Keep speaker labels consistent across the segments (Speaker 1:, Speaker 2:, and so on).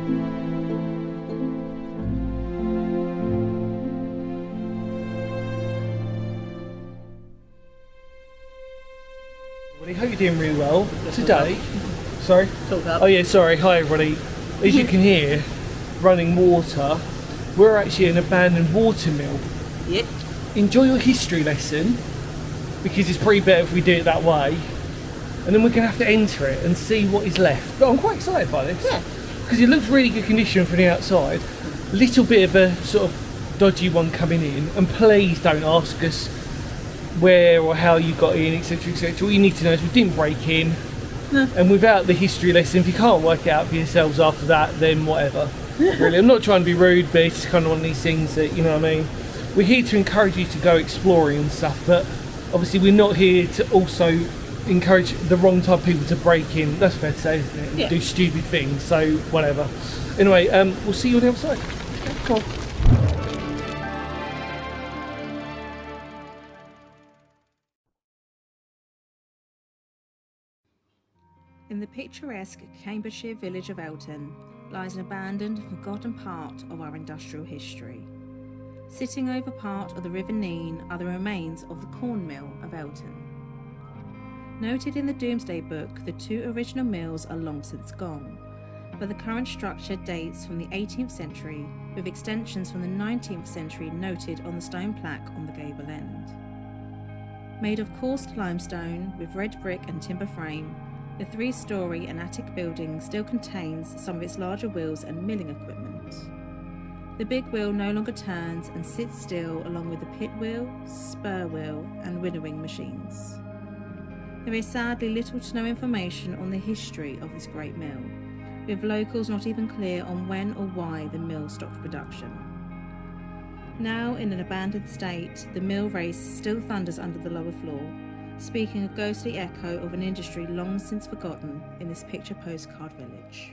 Speaker 1: I hope you're doing really well today. Sorry?
Speaker 2: Talk up.
Speaker 1: Oh yeah, sorry. Hi everybody. As you can hear, running water. We're actually an abandoned water mill.
Speaker 2: Yep.
Speaker 1: Enjoy your history lesson, because it's pretty better if we do it that way. And then we're going to have to enter it and see what is left. But I'm quite excited by this.
Speaker 2: Yeah.
Speaker 1: Because it looks really good condition from the outside. Little bit of a sort of dodgy one coming in. And please don't ask us where or how you got in, etc, etc. All you need to know is we didn't break in. No. And without the history lesson, if you can't work it out for yourselves after that, then whatever. Really, I'm not trying to be rude, but it's kind of one of these things that, you know what I mean. We're here to encourage you to go exploring and stuff, but obviously we're not here to also encourage the wrong type of people to break in. That's fair to say, isn't it?
Speaker 2: Yeah.
Speaker 1: Do stupid things, so whatever. Anyway, we'll see you on the other side. Come on.
Speaker 3: In the picturesque Cambridgeshire village of Elton lies an abandoned, forgotten part of our industrial history. Sitting over part of the River Nene are the remains of the corn mill of Elton. Noted in the Domesday Book, the two original mills are long since gone, but the current structure dates from the 18th century, with extensions from the 19th century noted on the stone plaque on the gable end. Made of coarse limestone with red brick and timber frame, the three-storey and attic building still contains some of its larger wheels and milling equipment. The big wheel no longer turns and sits still along with the pit wheel, spur wheel and winnowing machines. There is sadly little to no information on the history of this great mill, with locals not even clear on when or why the mill stopped production. Now in an abandoned state, the mill race still thunders under the lower floor, speaking of ghostly echo of an industry long since forgotten in this picture postcard village.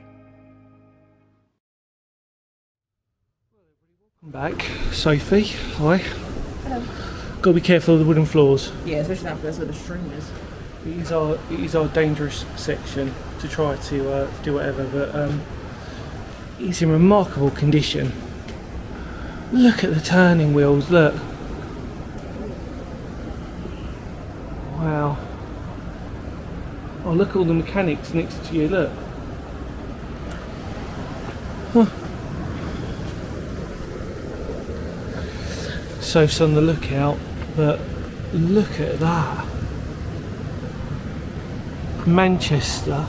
Speaker 1: Welcome back. Sophie, hi.
Speaker 2: Hello.
Speaker 1: Got to be careful of the wooden floors.
Speaker 2: Yeah, especially now because where the string is.
Speaker 1: It is our dangerous section to try to do whatever, but it's in remarkable condition. Look at the turning wheels, look. Wow. Oh, look at all the mechanics next to you, look. Huh. Soph's on the lookout, but look at that. Manchester.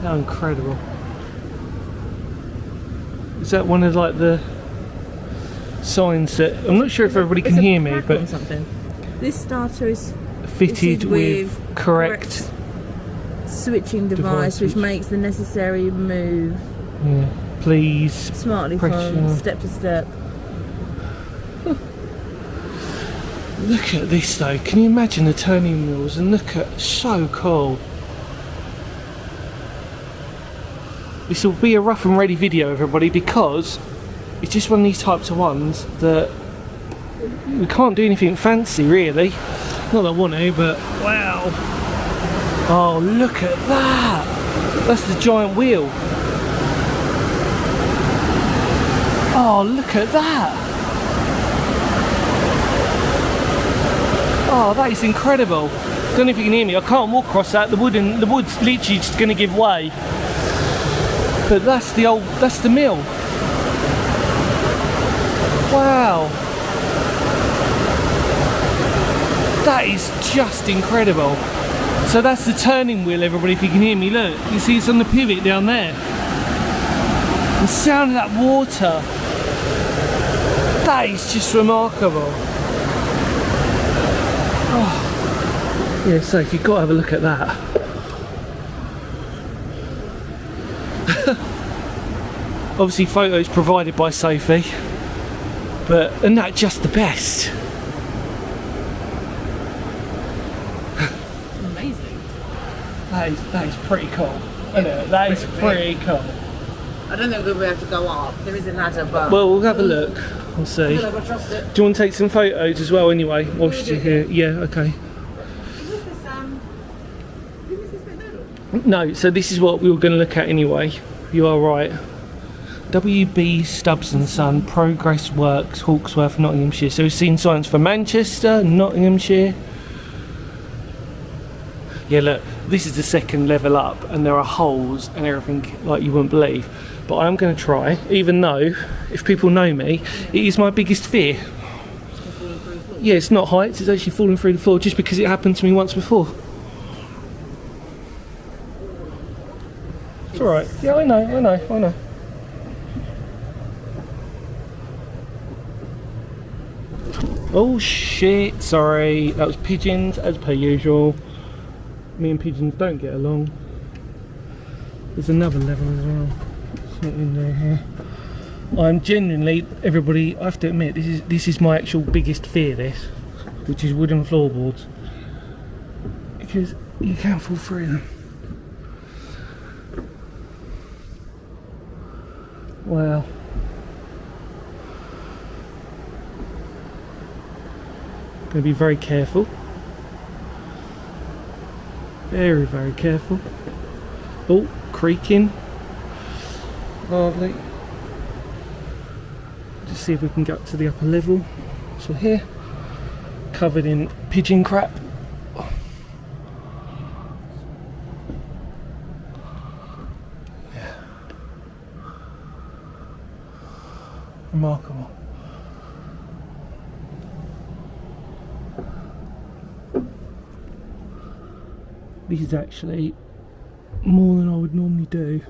Speaker 1: How incredible. Is that one of like the signs that I'm not sure if everybody can hear me, but
Speaker 2: something. This starter is
Speaker 1: fitted with correct
Speaker 2: switching device which makes the necessary move
Speaker 1: please
Speaker 2: smartly from step to step.
Speaker 1: Look at this though, can you imagine the turning wheels, and look at, so cool. This will be a rough and ready video everybody, because it's just one of these types of ones that we can't do anything fancy really. Not that I want to, but wow. Oh, look at that. That's the giant wheel. Oh, look at that. Oh, that is incredible. Don't know if you can hear me. I can't walk across that. The wood's literally just going to give way. But that's the mill. Wow. That is just incredible. So that's the turning wheel, everybody, if you can hear me. Look, you see it's on the pivot down there. The sound of that water. That is just remarkable. Oh. Yeah, so if you've got to have a look at that. Obviously photos provided by Sophie, but isn't that just the best?
Speaker 2: Amazing.
Speaker 1: That is pretty cool. Isn't it? That is pretty cool.
Speaker 2: I don't think we'll be able to go up. There is a ladder, but
Speaker 1: Well, we'll have a look. We'll see.
Speaker 2: I don't know if I trust it.
Speaker 1: Do you want to take some photos as well anyway, whilst you're here? Yeah, okay.
Speaker 2: Who is this bit there?
Speaker 1: No, so this is what we were going to look at anyway. You are right. WB Stubbs and Son, Progress Works, Hawksworth, Nottinghamshire. So we've seen signs for Manchester, Nottinghamshire. Yeah, look, this is the second level up, and there are holes and everything like you wouldn't believe. But I'm going to try, even though, if people know me, it is my biggest fear. Yeah, it's not heights, it's actually falling through the floor, just because it happened to me once before. It's alright. Yeah, I know. Oh shit, sorry. That was pigeons, as per usual. Me and pigeons don't get along. There's another level as well. It's not in there here. I'm genuinely, everybody, I have to admit, this is my actual biggest fear, this. Which is wooden floorboards. Because you can fall through them. Wow. Going to be very careful. Very, very careful. Oh, creaking. Lovely. Just see if we can get up to the upper level. So here, covered in pigeon crap. Yeah. Remarkable. This is actually more than I would normally do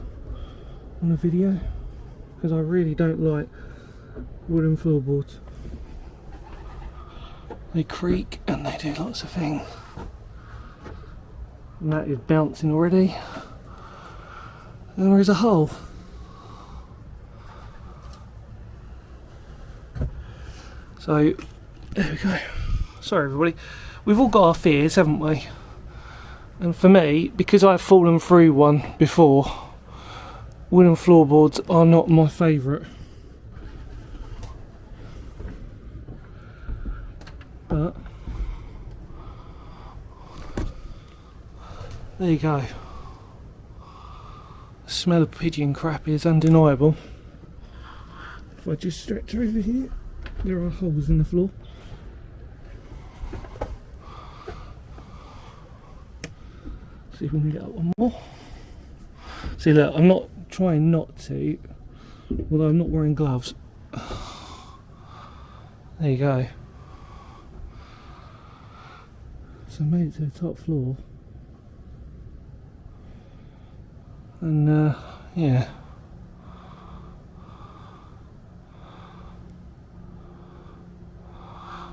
Speaker 1: on a video, because I really don't like wooden floorboards. They creak and they do lots of things. And that is bouncing already. And there is a hole. So, there we go. Sorry everybody. We've all got our fears, haven't we? And for me, because I've fallen through one before, wooden floorboards are not my favourite. But there you go. The smell of pigeon crap is undeniable. If I just stretch over here, there are holes in the floor. See if we can get up one more. See, look, I'm not trying not to, although I'm not wearing gloves. There you go. So I made it to the top floor. And yeah.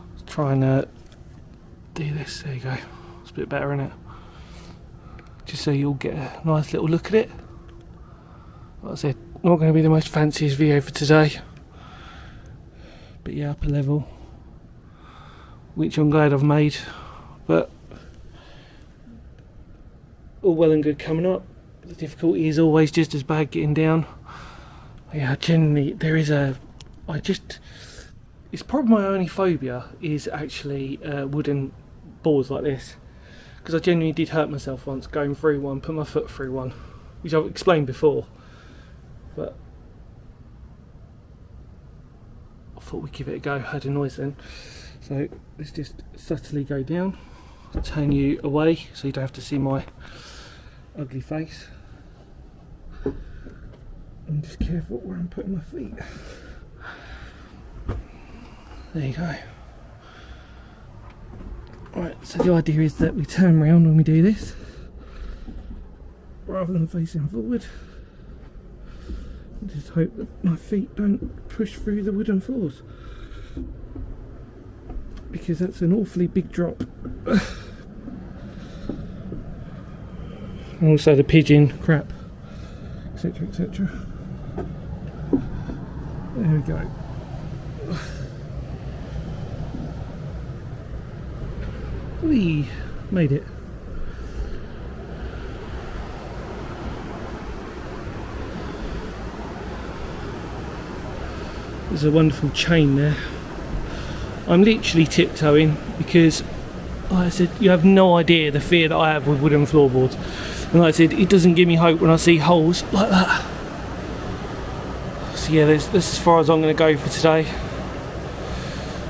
Speaker 1: Let's try and do this. There you go. It's a bit better, isn't it? Just so you'll get a nice little look at it. Like I said, not going to be the most fanciest video for today, but yeah, upper level, which I'm glad I've made. But all well and good coming up. The difficulty is always just as bad getting down. Yeah, generally there is a. It's probably my only phobia is actually wooden boards like this. Because I genuinely did hurt myself once going through one, put my foot through one, which I've explained before. But I thought we'd give it a go. Heard a noise then. So let's just subtly go down, turn you away so you don't have to see my ugly face. I'm just careful where I'm putting my feet. There you go. Right, so the idea is that we turn around when we do this, rather than facing forward. Just hope that my feet don't push through the wooden floors, because that's an awfully big drop. And also the pigeon crap, etc, etc. There we go. We made it. There's a wonderful chain there. I'm literally tiptoeing because, like I said, you have no idea the fear that I have with wooden floorboards. And like I said, it doesn't give me hope when I see holes like that. So yeah, that's as far as I'm going to go for today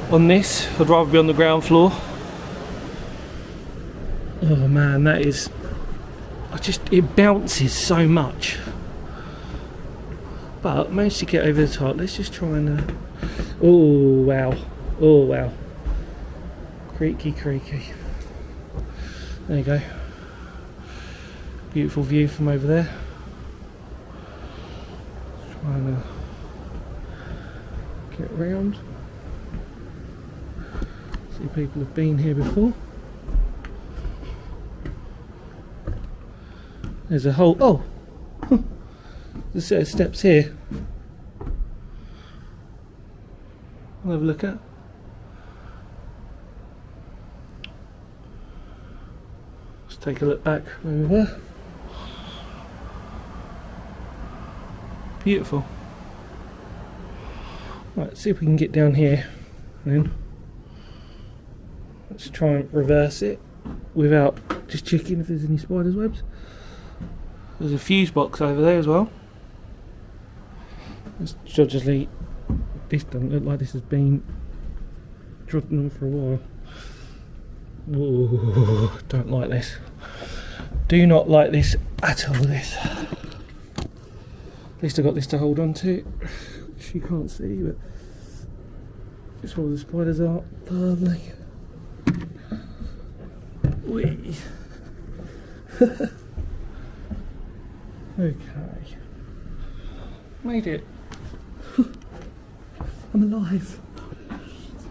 Speaker 1: on this. I'd rather be on the ground floor. Oh man, that is... it bounces so much. But I managed to get over the top. Let's just try and... oh wow. Oh wow. Creaky, creaky. There you go. Beautiful view from over there. Trying to get round. See, people have been here before. There's a hole. Oh! There's a set of steps here. I'll have a look at. Let's take a look back where we were. Beautiful. Right, see if we can get down here then. Let's try and reverse it without just checking if there's any spider's webs. There's a fuse box over there as well. It's judgely. This doesn't look like this has been trodden on for a while. Ooh, don't like this. Do not like this at all, this. At least I got this to hold on to, which you can't see, but it's where all the spiders are. Lovely. Whee. Okay. Made it. I'm alive.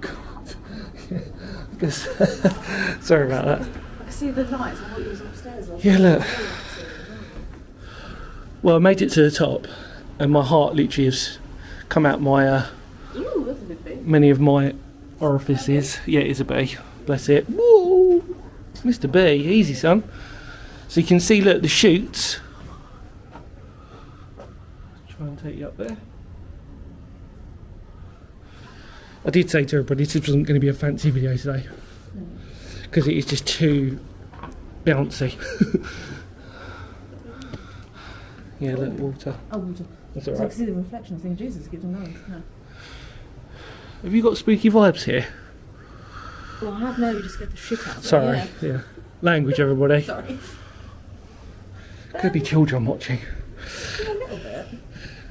Speaker 1: God. Yeah. Guess. Sorry about that.
Speaker 2: I can see the lights. I thought you was upstairs.
Speaker 1: Yeah, look. Well, I made it to the top, and my heart literally has come out my
Speaker 2: Ooh, that's a big bee.
Speaker 1: many of my orifices. Yeah, it is a bee. Bless it. Woo! Mr. B, easy son. So you can see, look, the shoots. Try and take you up there. I did say to everybody this wasn't going to be a fancy video today because it is just too bouncy. Yeah, look, water.
Speaker 2: Oh, water.
Speaker 1: That's
Speaker 2: So I
Speaker 1: alright.
Speaker 2: can see the reflection. I think Jesus gives them nose. No.
Speaker 1: Have you got spooky vibes here?
Speaker 2: Well, I have now. You just get the shit out of it.
Speaker 1: Sorry, yeah. Language, everybody.
Speaker 2: Sorry.
Speaker 1: Could be children watching.
Speaker 2: Yeah, a little bit.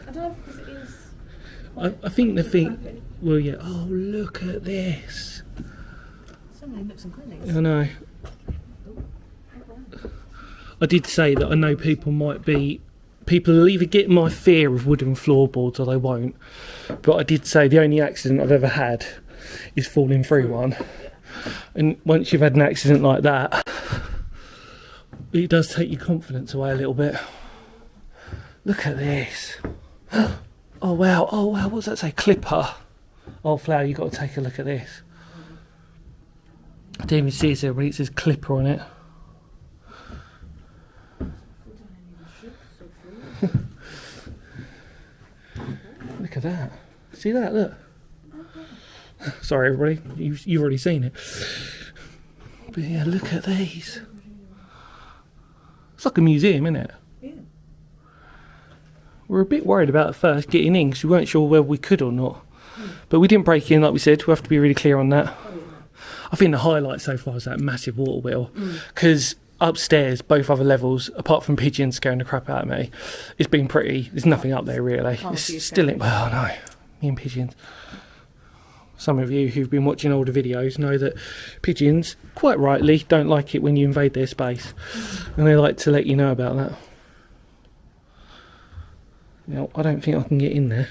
Speaker 2: I don't know if it is.
Speaker 1: I think the thing. Well, yeah. Oh, look at this.
Speaker 2: So many nooks and crannies.
Speaker 1: I know. I did say that I know people might be. People will either get my fear of wooden floorboards or they won't. But I did say the only accident I've ever had is falling through one. And once you've had an accident like that, it does take your confidence away a little bit. Look at this. Oh wow, what's that say? Clipper. Oh Flower, you've got to take a look at this. I didn't even see it there, but it says Clipper on it. Look at that. See that? Look. Sorry everybody, you've already seen it. But yeah, look at these. It's like a museum, isn't it?
Speaker 2: Yeah.
Speaker 1: We were a bit worried about at first getting in because we weren't sure whether we could or not. But we didn't break in, like we said. We have to be really clear on that. I think the highlight so far is that massive water wheel. Because upstairs, both other levels, apart from pigeons scaring the crap out of me, it's been pretty. There's nothing up there really.
Speaker 2: Oh,
Speaker 1: It's
Speaker 2: so you're
Speaker 1: still
Speaker 2: scared.
Speaker 1: well, no, me and pigeons. Some of you who've been watching older videos know that pigeons, quite rightly, don't like it when you invade their space, and they like to let you know about that. Now, I don't think I can get in there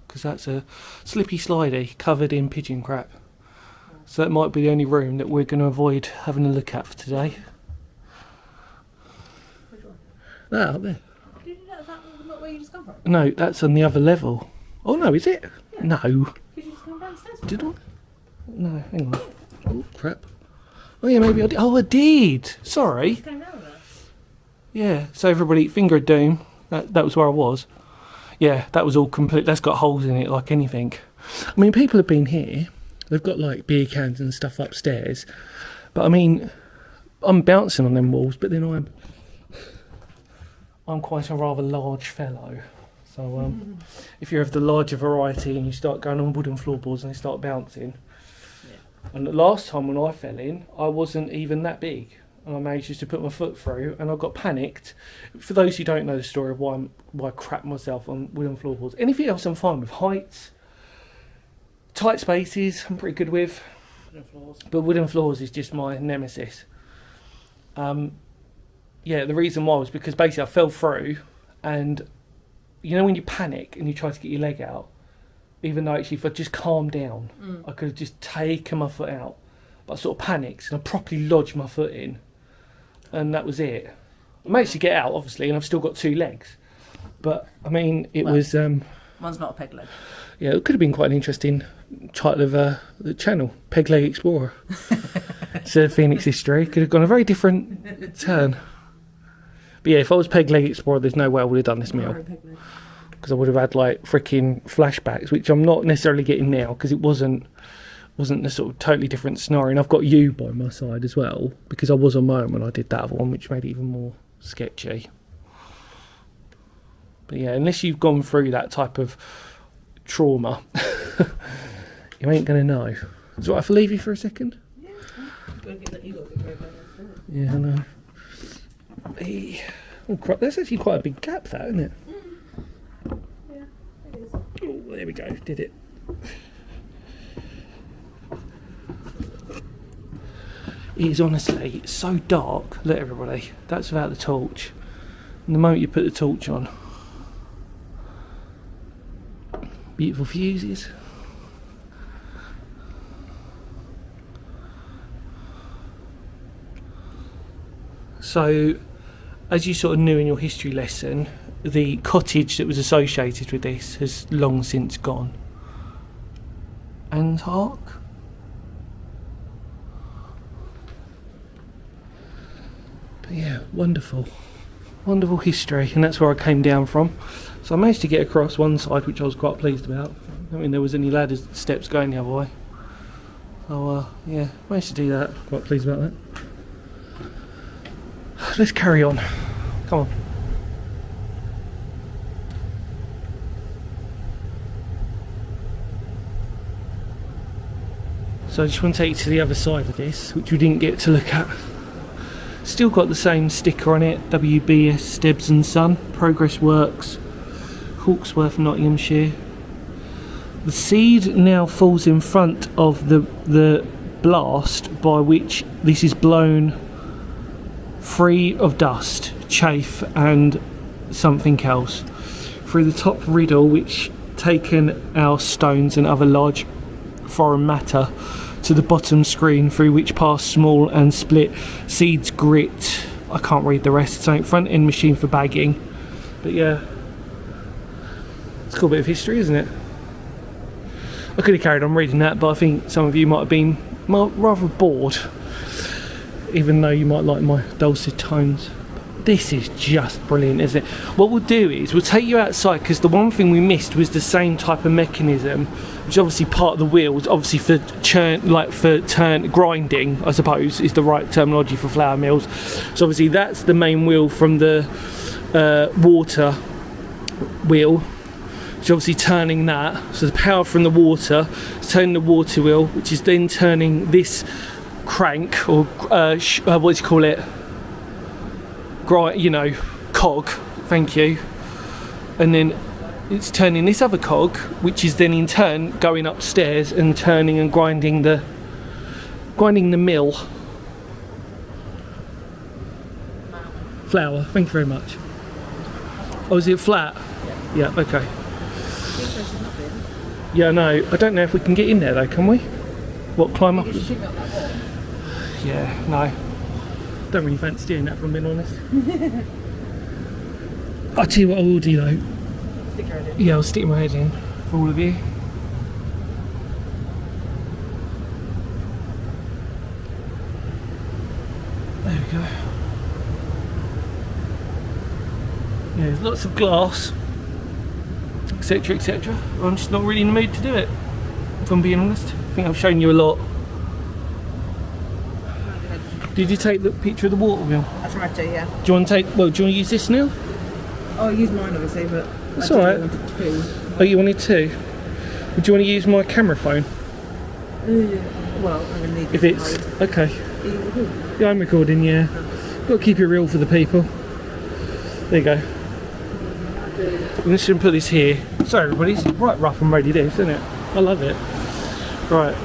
Speaker 1: because that's a slippy slidey covered in pigeon crap. So that might be the only room that we're going to avoid having a look at for today. That up there.
Speaker 2: Did you know that was not where you just come from?
Speaker 1: No, that's on the other level. Oh no, is it?
Speaker 2: Yeah.
Speaker 1: No.
Speaker 2: Did you just come downstairs?
Speaker 1: Did I? No, hang on. Oh crap. Oh yeah, maybe I did. Oh, I did. Sorry.
Speaker 2: You came down with us.
Speaker 1: Yeah. So everybody, finger of doom. That was where I was. Yeah, that was all complete. That's got holes in it like anything. I mean, people have been here. They've got like beer cans and stuff upstairs. But I mean, I'm bouncing on them walls, but then I'm quite a rather large fellow. So if you're of the larger variety and you start going on wooden floorboards and they start bouncing, and the last time when I fell in, I wasn't even that big, and I managed just to put my foot through, and I got panicked. For those who don't know the story of why I crap myself on wooden floorboards, anything else I'm fine with. Heights, tight spaces, I'm pretty good with, but wooden floors is just my nemesis. Yeah, the reason why was because basically I fell through, and you know when you panic and you try to get your leg out, even though actually if I just calmed down, I could have just taken my foot out. But I sort of panicked and I properly lodged my foot in, and that was it. I managed to get out, obviously, and I've still got 2 legs. But, I mean, it was...
Speaker 2: One's not a peg leg.
Speaker 1: Yeah, it could have been quite an interesting title of the channel, Peg Leg Explorer. So Phoenix history could have gone a very different turn. But yeah, if I was Peg Leg Explorer, there's no way I would have done this meal. Because I would have had like freaking flashbacks, which I'm not necessarily getting now because it wasn't a sort of totally different scenario. And I've got you by my side as well, because I was on my own when I did that other one, which made it even more sketchy. But yeah, unless you've gone through that type of trauma, you ain't going to know. Is it all right if I leave you for a second? Yeah, I know. Oh crap, that's actually quite a big gap, that, isn't it?
Speaker 2: Yeah, it is.
Speaker 1: Oh, there we go, did it. It is honestly so dark. Look, everybody, that's without the torch. And the moment you put the torch on, beautiful fuses. So, as you sort of knew in your history lesson, the cottage that was associated with this has long since gone. And hark. But yeah, wonderful. Wonderful history, and that's where I came down from. So I managed to get across one side, which I was quite pleased about. I don't think there was any ladders, steps going the other way. So yeah, managed to do that. Quite pleased about that. Let's carry on. Come on. So I just want to take you to the other side of this, which we didn't get to look at. Still got the same sticker on it, WBS Stebbs and Son, Progress Works, Hawksworth, Nottinghamshire. The seed now falls in front of the blast by which this is blown free of dust, chaff and something else through the top riddle, which taken our stones and other large foreign matter to the bottom screen, through which pass small and split seeds grit. I can't read the rest. It's something front end machine for bagging. But yeah, it's a cool bit of history, isn't it? I could have carried on reading that, but I think some of you might have been rather bored, even though you might like my dulcet tones. This is just brilliant, isn't it? What we'll do is we'll take you outside, because the one thing we missed was the same type of mechanism, which obviously part of the wheels, obviously for grinding, I suppose is the right terminology for flour mills. So obviously that's the main wheel from the water wheel, which is obviously turning that. So the power from the water is turning the water wheel, which is then turning this crank, or what do you call it? Cog, thank you. And then it's turning this other cog, which is then in turn going upstairs and turning and grinding the mill. Flour, thank you very much. Oh, is it flat? Yeah, okay. Yeah, no, I don't know if we can get in there though, can we? What, climb up? Yeah, no. Don't really fancy doing that, if I'm being honest. I'll tell you what I will do though.
Speaker 2: Stick your head in.
Speaker 1: Yeah, I'll stick my head in for all of you. There we go. Yeah, there's lots of glass, etc, etc. I'm just not really in the mood to do it, if I'm being honest. I think I've shown you a lot. Did you take the picture of the water wheel?
Speaker 2: I tried to, yeah.
Speaker 1: Do you want to take? Well, do you want to use this now?
Speaker 2: Oh, I use mine obviously, but
Speaker 1: That's
Speaker 2: I
Speaker 1: alright.
Speaker 2: wanted two.
Speaker 1: Oh, you wanted two? Would you want to use my camera phone?
Speaker 2: Well, I'm gonna need
Speaker 1: If
Speaker 2: this
Speaker 1: it's
Speaker 2: mode.
Speaker 1: okay.
Speaker 2: Are you recording?
Speaker 1: Yeah, I'm recording. Yeah. Got to keep it real for the people. There you go. I'm just gonna put this here. Sorry, everybody. It's right rough and ready. This, isn't it? I love it. Right.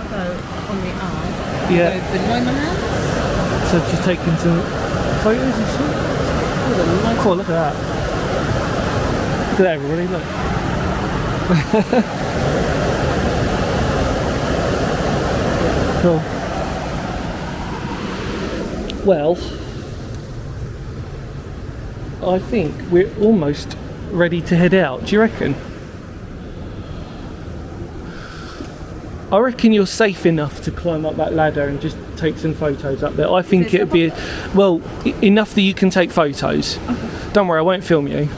Speaker 2: So on the arm.
Speaker 1: Yeah.
Speaker 2: So below my hands.
Speaker 1: So I've just taken some photos and stuff. Cool, look at that. Look at that, everybody, look. Cool. Well, I think we're almost ready to head out. Do you reckon? I reckon you're safe enough to climb up that ladder and just take some photos up there. I think it'd be, well, enough that you can take photos. Okay. Don't worry, I won't film you.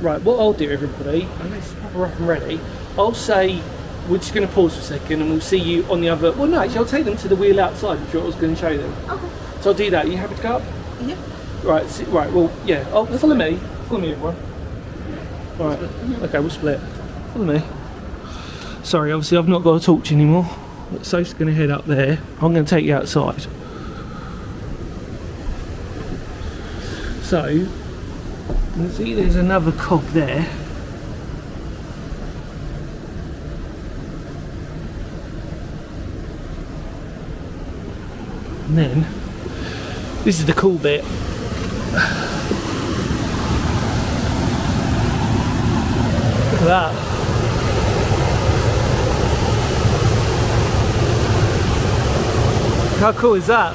Speaker 1: Right, what I'll do, everybody, and this is proper up and ready, I'll say, we're just going to pause for a second and we'll see you on the other, well no, actually I'll take them to the wheel outside, which I was going to show them. Okay. So I'll do that. Are you happy to go up?
Speaker 2: Yeah.
Speaker 1: Right, right, well, yeah, follow me, everyone. Right, okay, we'll split. Follow me. Sorry, obviously I've not got a torch anymore. Soph's going to head up there. I'm going to take you outside. So, you can see there's another cog there. And then, this is the cool bit. Look at that. How cool is that?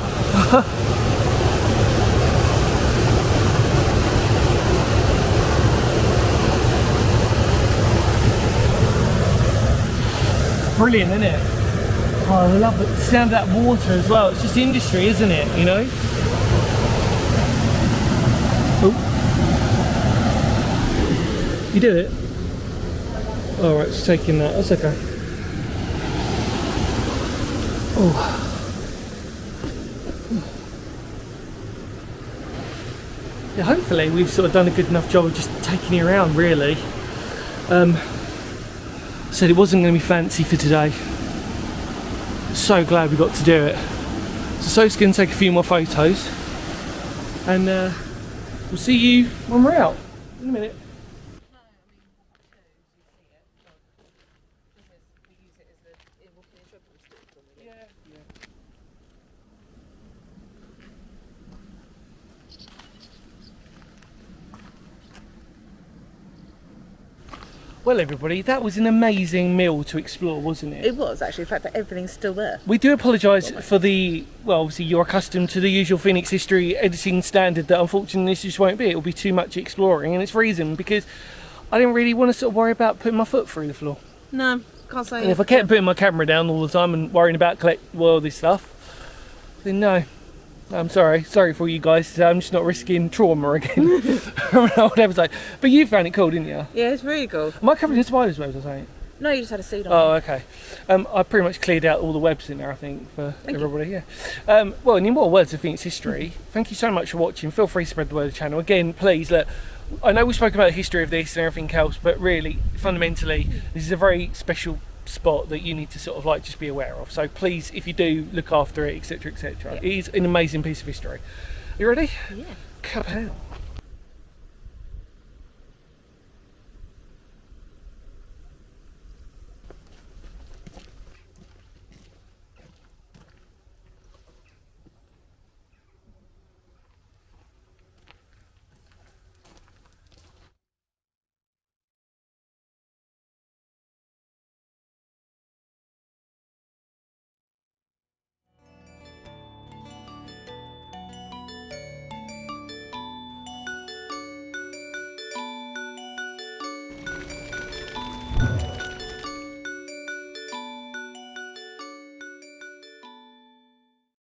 Speaker 1: Brilliant, isn't it? Oh, I love the sound of that water as well. It's just industry, isn't it? You know? Oh. You do it? Alright, it's taking that. That's okay. Oh. Yeah, hopefully we've sort of done a good enough job of just taking you around, really. Said it wasn't going to be fancy for today. So glad we got to do it. So Soph's going to take a few more photos, and we'll see you when we're out in a minute. Well, everybody, that was an amazing mill to explore, wasn't it?
Speaker 2: It was actually. In fact, everything's still there.
Speaker 1: We do apologise for the, well, obviously you're accustomed to the usual Phoenix History editing standard that unfortunately this just won't be. It'll be too much exploring, and it's reason because I didn't really want to sort of worry about putting my foot through the floor.
Speaker 2: No, can't say.
Speaker 1: And if I kept putting my camera down all the time and worrying about all this stuff, then no. I'm sorry for you guys. I'm just not risking trauma again from an old episode. But you found it cool, didn't you?
Speaker 2: Yeah, it's really cool.
Speaker 1: Am I covered in spiders' webs or something?
Speaker 2: No, you just had a seed on.
Speaker 1: Oh, okay. I pretty much cleared out all the webs in there, I think, for everybody. Yeah. Well, in more words of Phoenix history, thank you so much for watching. Feel free to spread the word of the channel. Again, please, look, I know we spoke about the history of this and everything else, but really, fundamentally, this is a very special spot that you need to sort of like just be aware of. So please, if you do, look after it, etc., etc. It is an amazing piece of history. You ready?
Speaker 2: Yeah.
Speaker 1: Come on.